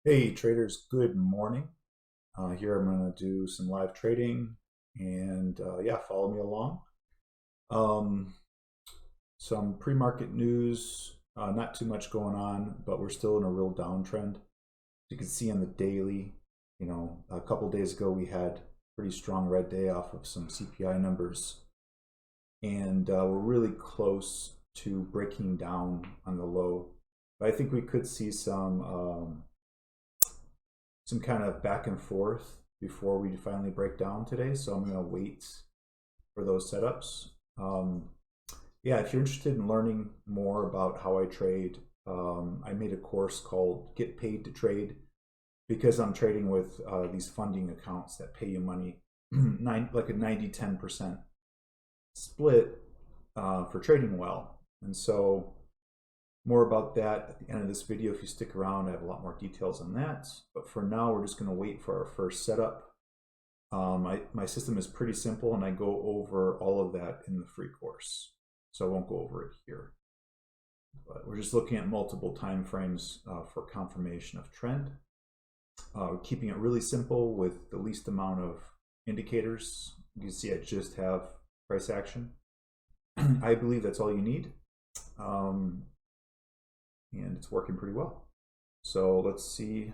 Hey traders, good morning. Here I'm going to do some live trading and yeah, follow me along. Um, some pre-market news, not too much going on, but we're still in a real downtrend. You can see on the daily, a couple days ago we had pretty strong red day off of some CPI numbers, and we're really close to breaking down on the low. But I think we could see some kind of back and forth before we finally break down today. So I'm going to wait for those setups. Yeah, if you're interested in learning more about how I trade, I made a course called Get Paid to Trade because I'm trading with these funding accounts that pay you money, like a 90-10% split for trading well. And so more about that at the end of this video. If you stick around, I have a lot more details on that. But for now, we're just going to wait for our first setup. My system is pretty simple, and I go over all of that in the free course. So I won't go over it here. But we're just looking at multiple time frames for confirmation of trend. Keeping it really simple with the least amount of indicators. You can see I just have price action. I believe that's all you need. And it's working pretty well. So let's see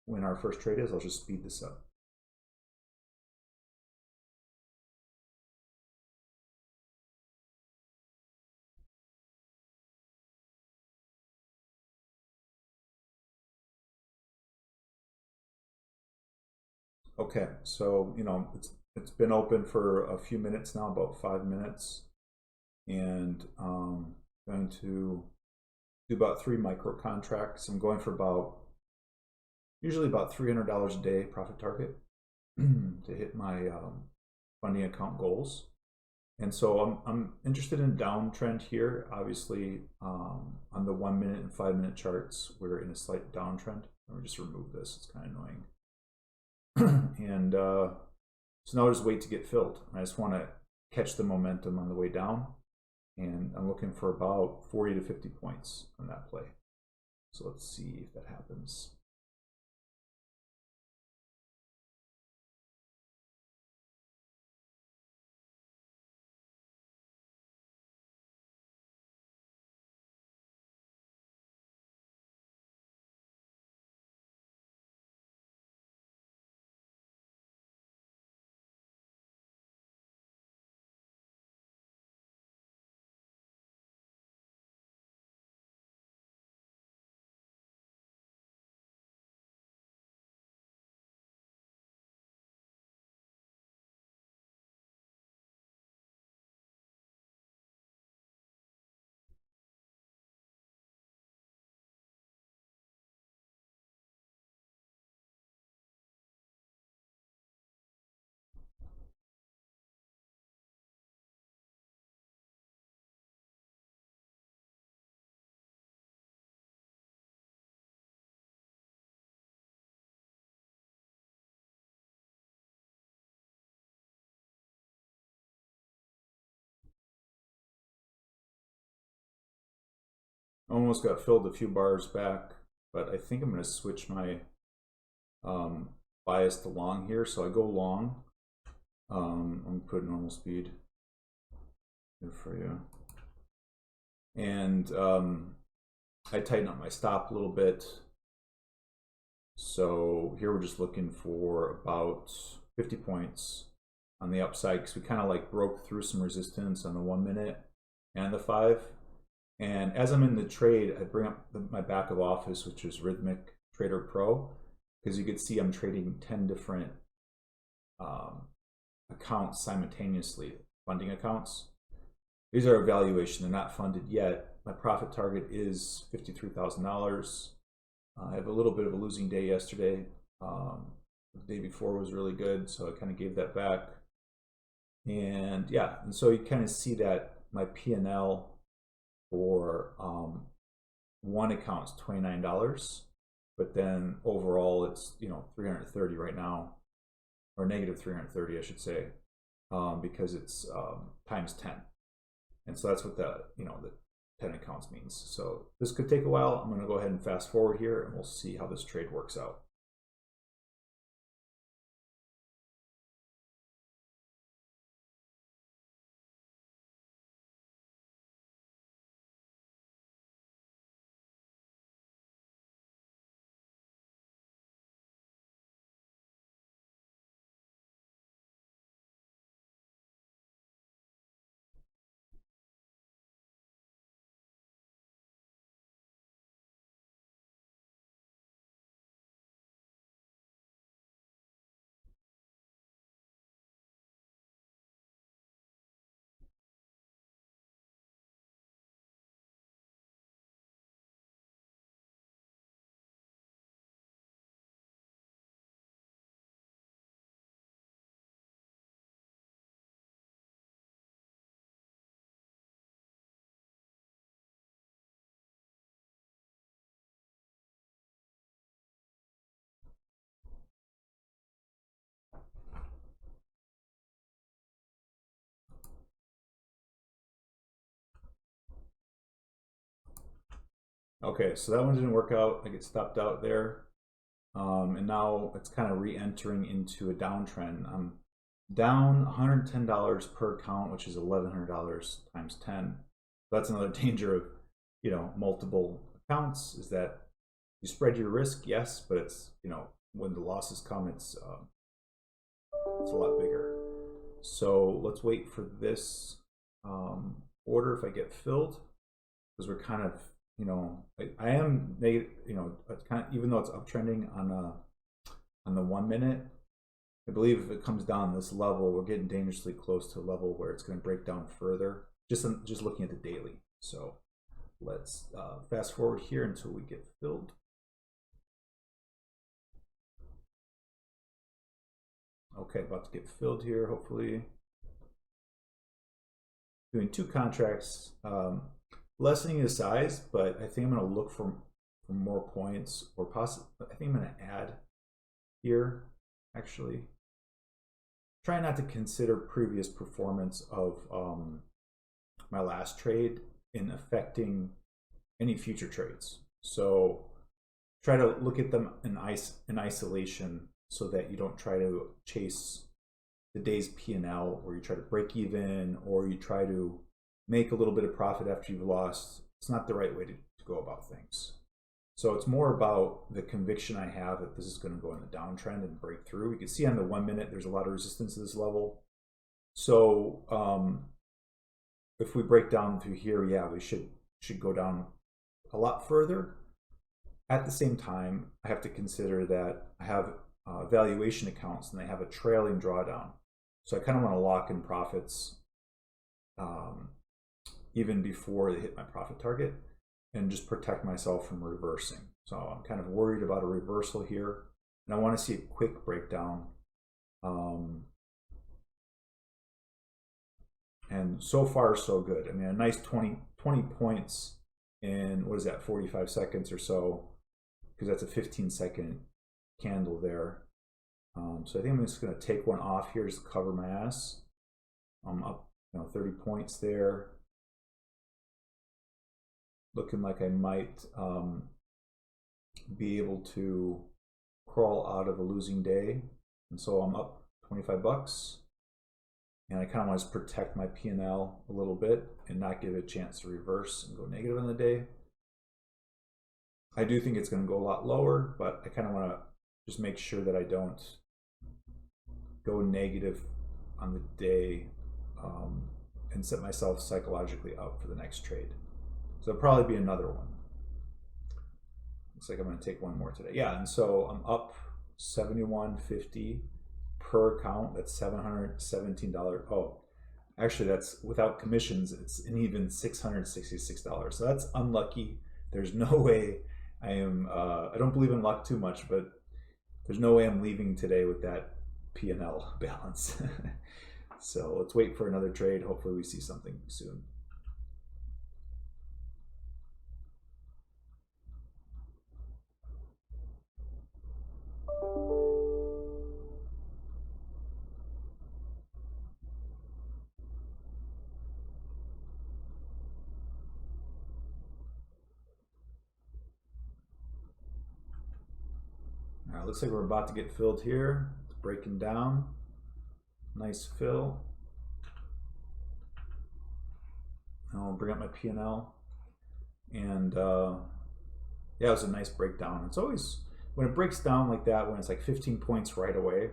when our first trade is. I'll just speed this up. Okay, so it's been open for a few minutes now, about 5 minutes, and going to do about 3 micro contracts. I'm going for usually about $300 a day profit target to hit my funding account goals. And so I'm interested in downtrend here. Obviously, on the 1 minute and 5 minute charts, we're in a slight downtrend. Let me just remove this. It's kind of annoying. And so now I'll just wait to get filled. I just want to catch the momentum on the way down, and I'm looking for about 40 to 50 points on that play. So let's see if that happens. Almost got filled a few bars back, but I think I'm going to switch my bias to long here. So I go long. I'm put normal speed here for you. And I tighten up my stop a little bit. So here we're just looking for about 50 points on the upside, because we kind of like broke through some resistance on the 1 minute and the 5. And as I'm in the trade, I bring up my back of office, which is Rhythmic Trader Pro, because you can see I'm trading 10 different accounts simultaneously, funding accounts. These are evaluation, they're not funded yet. My profit target is $53,000. I have a little bit of a losing day yesterday. The day before was really good, so I kind of gave that back. And yeah, and so you kind of see that my P&L for one account is $29, but then overall it's 330 right now, or negative 330 I should say, because it's times 10. And so that's what the 10 accounts means. So this could take a while. I'm going to go ahead and fast forward here and we'll see how this trade works out. Okay, so that one didn't work out. I get stopped out there. And now it's kind of re-entering into a downtrend. I'm down $110 per account, which is $1,100 times 10. That's another danger of, multiple accounts, is that you spread your risk, yes, but it's, when the losses come, it's a lot bigger. So let's wait for this order if I get filled, because we're kind of, I am negative, it's kind of, even though it's uptrending on the 1 minute, I believe if it comes down this level, we're getting dangerously close to a level where it's going to break down further, just looking at the daily. So let's fast forward here until we get filled. Okay, about to get filled here, hopefully. Doing 2 contracts, lessening the size, but I think I'm going to look for more points, or possibly, I think I'm going to add here, actually. Try not to consider previous performance of my last trade in affecting any future trades. So try to look at them in isolation, so that you don't try to chase the day's P&L, or you try to break even, or you try to make a little bit of profit after you've lost. It's not the right way to go about things. So it's more about the conviction I have that this is going to go in the downtrend and break through. You can see on the 1 minute, there's a lot of resistance to this level. So if we break down through here, yeah, we should go down a lot further. At the same time, I have to consider that I have valuation accounts and they have a trailing drawdown. So I kind of want to lock in profits even before they hit my profit target, and just protect myself from reversing. So I'm kind of worried about a reversal here, and I want to see a quick breakdown. And so far, so good. I mean, a nice 20 points in, what is that, 45 seconds or so, because that's a 15-second candle there. So I think I'm just going to take one off here just to cover my ass. I'm up 30 points there. Looking like I might be able to crawl out of a losing day. And so I'm up 25 bucks. And I kind of want to protect my P&L a little bit and not give it a chance to reverse and go negative in the day. I do think it's going to go a lot lower, but I kind of want to just make sure that I don't go negative on the day and set myself psychologically up for the next trade. So there'll probably be another one. Looks like I'm going to take one more today. Yeah, and so I'm up $71.50 per account. That's $717. Oh, actually, that's without commissions. It's an even $666. So that's unlucky. There's no way I am. I don't believe in luck too much, but there's no way I'm leaving today with that P&L balance. So let's wait for another trade. Hopefully, we see something soon. All right, looks like we're about to get filled here. It's breaking down. Nice fill. I'll bring up my P&L. And yeah, it was a nice breakdown. It's always, when it breaks down like that, when it's like 15 points right away,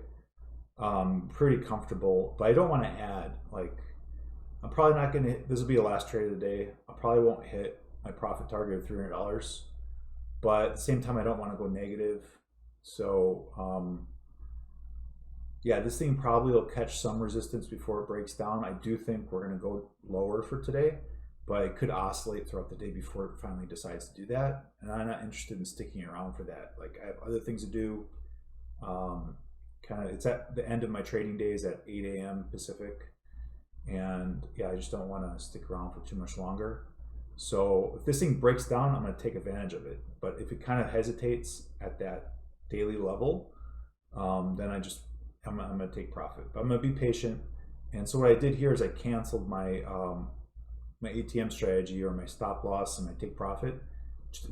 pretty comfortable. But I don't want to add, like, I'm probably not going to hit, this will be the last trade of the day. I probably won't hit my profit target of $300. But at the same time, I don't want to go negative. So yeah, this thing probably will catch some resistance before it breaks down. I do think we're going to go lower for today, but it could oscillate throughout the day before it finally decides to do that. And I'm not interested in sticking around for that. Like, I have other things to do. It's at the end of my trading days at 8 a.m. Pacific. And yeah, I just don't want to stick around for too much longer. So if this thing breaks down, I'm going to take advantage of it. But if it kind of hesitates at that daily level, then I'm going to take profit. But I'm going to be patient. And so what I did here is I canceled my my ATM strategy, or my stop loss and my take profit,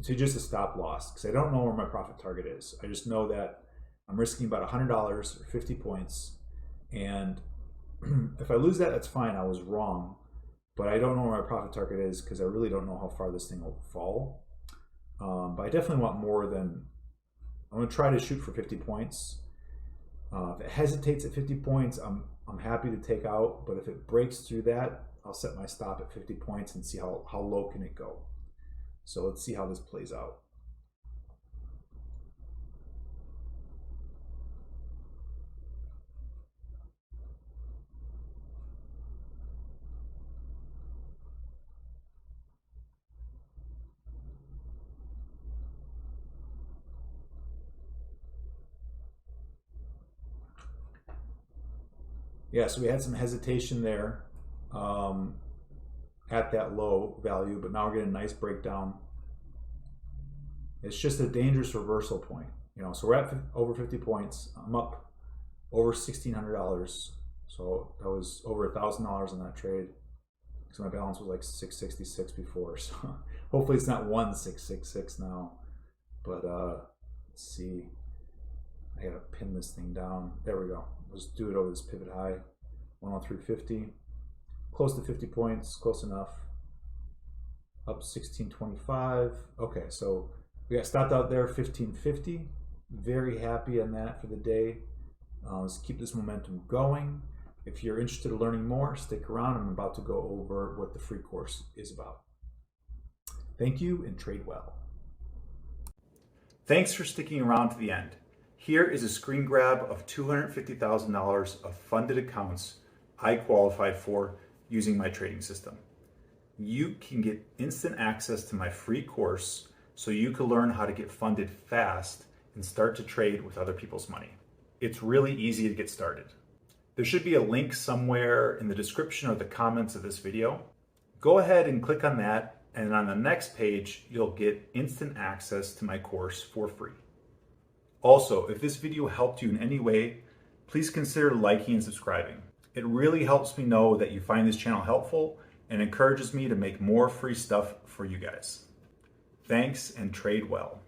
to just a stop loss, because I don't know where my profit target is. I just know that I'm risking about $100 or 50 points. And if I lose that, that's fine. I was wrong. But I don't know where my profit target is, because I really don't know how far this thing will fall. But I definitely want more than, I'm going to try to shoot for 50 points. If it hesitates at 50 points, I'm happy to take out. But if it breaks through that, I'll set my stop at 50 points and see how low can it go. So let's see how this plays out. Yeah, so we had some hesitation there at that low value, but now we're getting a nice breakdown. It's just a dangerous reversal point, so we're at over 50 points. I'm up over $1,600, so that was over $1,000 on that trade, because my balance was like 666 before. So hopefully it's not 1666 now. But let's see, I gotta pin this thing down. There we go. Let's do it over this pivot high, 103.50, close to 50 points, close enough. Up 1625. Okay, so we got stopped out there 1550. Very happy on that for the day. Let's keep this momentum going. If you're interested in learning more, stick around. I'm about to go over what the free course is about. Thank you, and trade well. Thanks for sticking around to the end. Here is a screen grab of $250,000 of funded accounts I qualified for using my trading system. You can get instant access to my free course so you can learn how to get funded fast and start to trade with other people's money. It's really easy to get started. There should be a link somewhere in the description or the comments of this video. Go ahead and click on that, and on the next page, you'll get instant access to my course for free. Also, if this video helped you in any way, please consider liking and subscribing. It really helps me know that you find this channel helpful and encourages me to make more free stuff for you guys. Thanks, and trade well.